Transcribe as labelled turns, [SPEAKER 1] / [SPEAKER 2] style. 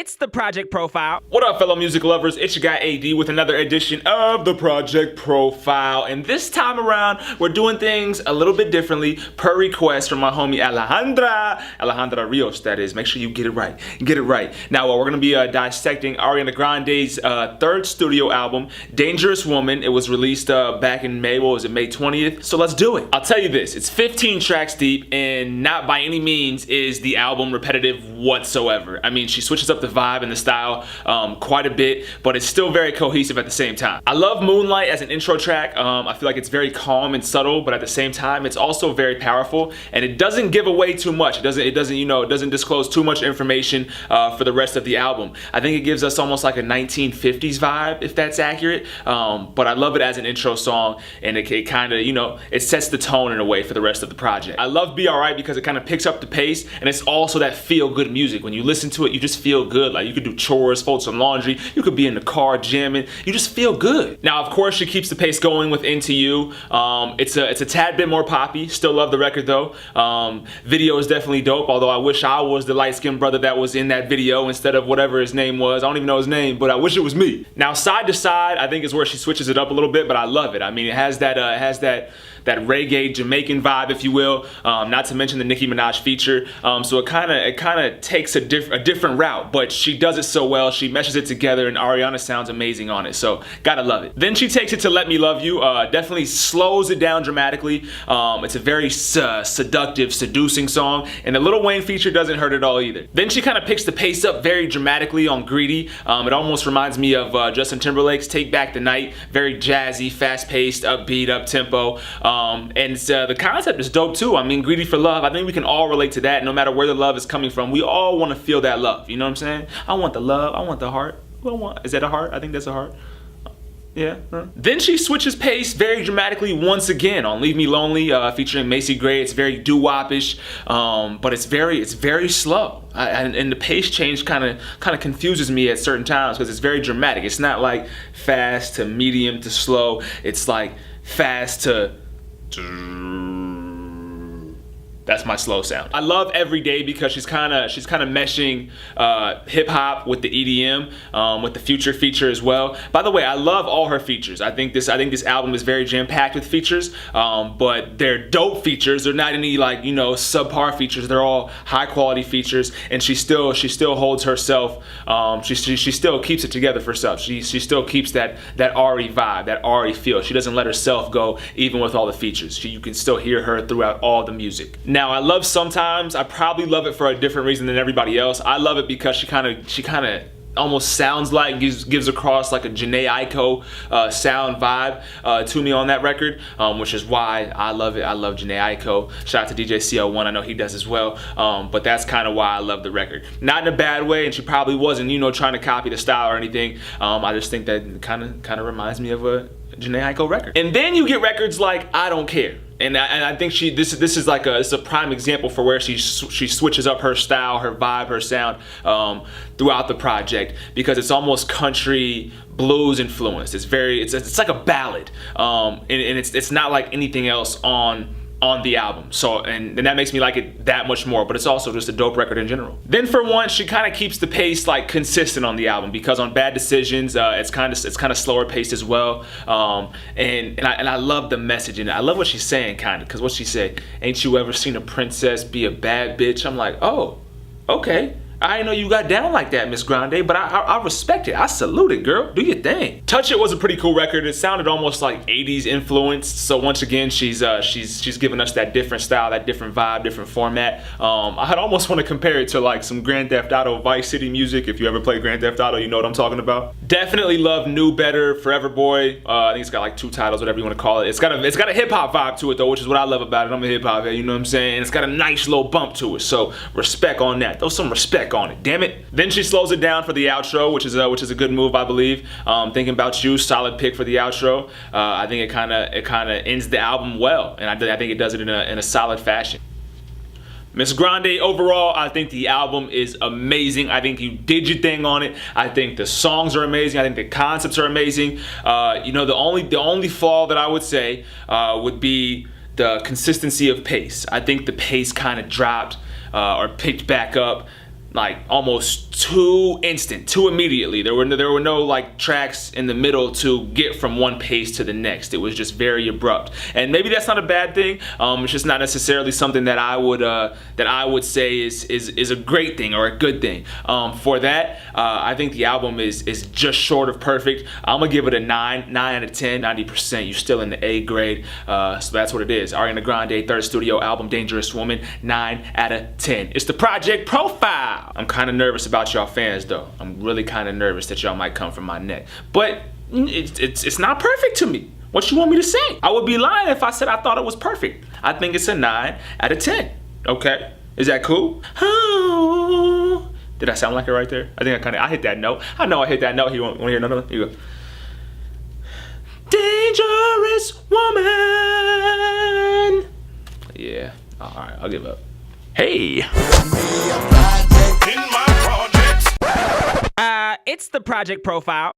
[SPEAKER 1] It's the Project Profile.
[SPEAKER 2] What up, fellow music lovers? It's your guy AD with another edition of the Project Profile. And this time around, we're doing things a little bit differently per request from my homie Alejandra Rios, that is. Make sure you get it right. Get it right. Now, we're going to be dissecting Ariana Grande's third studio album, Dangerous Woman. It was released back in May. What was it, May 20th? So let's do it. I'll tell you this. It's 15 tracks deep, and not by any means is the album repetitive whatsoever. I mean, she switches up the vibe and the style quite a bit, but it's still very cohesive at the same time. I love Moonlight as an intro track. I feel like it's very calm and subtle, but at the same time, it's also very powerful, and it doesn't give away too much. It doesn't disclose too much information for the rest of the album. I think it gives us almost like a 1950s vibe, if that's accurate. But I love it as an intro song, and it kind of, it sets the tone in a way for the rest of the project. I love Be Alright because it kind of picks up the pace, and it's also that feel-good music. When you listen to it, you just feel good. Like, you could do chores, fold some laundry, you could be in the car jamming, you just feel good. Now, of course, she keeps the pace going with Into You. It's a tad bit more poppy. Still love the record though. Video is definitely dope, although I wish I was the light-skinned brother that was in that video instead of whatever his name was. I don't even know his name, but I wish it was me. Now, Side to Side, I think is where she switches it up a little bit, but I love it. I mean, it has that reggae Jamaican vibe, if you will, not to mention the Nicki Minaj feature. So it kind of takes a different route, but she does it so well. She meshes it together, and Ariana sounds amazing on it, so gotta love it. Then she takes it to Let Me Love You, definitely slows it down dramatically. It's a very seductive, seducing song, and the Lil Wayne feature doesn't hurt at all either. Then she kind of picks the pace up very dramatically on Greedy. It almost reminds me of Justin Timberlake's Take Back the Night, very jazzy, fast-paced, upbeat, up-tempo. And the concept is dope too. I mean, Greedy for Love, I think we can all relate to that no matter where the love is coming from. We all want to feel that love, you know what I'm saying? I want the love, I want the heart. Is that a heart? I think that's a heart. Yeah. Then she switches pace very dramatically once again on Leave Me Lonely, featuring Macy Gray. It's very doo-wop-ish, but it's very slow. And the pace change kind of confuses me at certain times because it's very dramatic. It's not like fast to medium to slow. It's like fast to... That's my slow sound. I love Every Day because she's kind of meshing hip hop with the EDM, with the Future feature as well. By the way, I love all her features. I think this album is very jam-packed with features, but they're dope features. They're not any subpar features. They're all high-quality features, and she still holds herself. She still keeps it together for herself. She still keeps that Ari vibe, that Ari feel. She doesn't let herself go even with all the features. You can still hear her throughout all the music. Now, I love Sometimes. I probably love it for a different reason than everybody else. I love it because she kind of almost sounds like, gives across like a Jhene Aiko sound vibe to me on that record, which is why I love it. I love Jhene Aiko. Shout out to DJ CL1, I know he does as well, but that's kind of why I love the record. Not in a bad way, and she probably wasn't, trying to copy the style or anything. I just think that kind of reminds me of a Jhene Aiko record. And then you get records like I Don't Care. And I think this is like a prime example for where she switches up her style, her vibe, her sound throughout the project, because it's almost country blues influenced. It's like a ballad, and it's not like anything else on the album. So and that makes me like it that much more, but it's also just a dope record in general. Then for once, she kind of keeps the pace like consistent on the album, because on Bad Decisions, it's kind of slower paced as well. And I love the message in it. I love what she's saying, kind of, because what she said, ain't you ever seen a princess be a bad bitch? I'm like, oh, okay. I didn't know you got down like that, Miss Grande, but I respect it. I salute it, girl. Do your thing. Touch It was a pretty cool record. It sounded almost like 80s influenced. So once again, she's giving us that different style, that different vibe, different format. I'd almost want to compare it to like some Grand Theft Auto Vice City music. If you ever played Grand Theft Auto, you know what I'm talking about. Definitely love New Better, Forever Boy. I think it's got like 2 titles, whatever you want to call it. It's got a hip hop vibe to it though, which is what I love about it. I'm a hip hop head, you know what I'm saying? And it's got a nice little bump to it. So respect on that. Throw some respect on it, damn it. Then she slows it down for the outro, which is a good move, I believe. Thinking About You, solid pick for the outro. I think it kind of ends the album well, and I think it does it in a solid fashion. Miss Grande, overall, I think the album is amazing. I think you did your thing on it. I think the songs are amazing. I think the concepts are amazing. The only flaw that I would say would be the consistency of pace. I think the pace kind of dropped or picked back up like almost too instant, too immediately. There were no like tracks in the middle to get from one pace to the next. It was just very abrupt, and maybe that's not a bad thing. It's just not necessarily something that I would say is a great thing or a good thing. For that, I think the album is just short of perfect. I'm gonna give it a 9 out of 10. 90%. You're still in the A grade, so that's what it is. Ariana Grande, third studio album, Dangerous Woman, 9 out of 10. It's the Project Profile. I'm kind of nervous about y'all fans though. I'm really kind of nervous that y'all might come from my neck. But it's not perfect to me. What you want me to say? I would be lying if I said I thought it was perfect. I think it's a 9 out of 10. Okay? Is that cool? Oh. Did I sound like it right there? I think I hit that note. I know I hit that note. You want to hear another one? Here you go. Dangerous woman. Yeah. All right. I'll give up. Hey.
[SPEAKER 1] It's the Project Profile.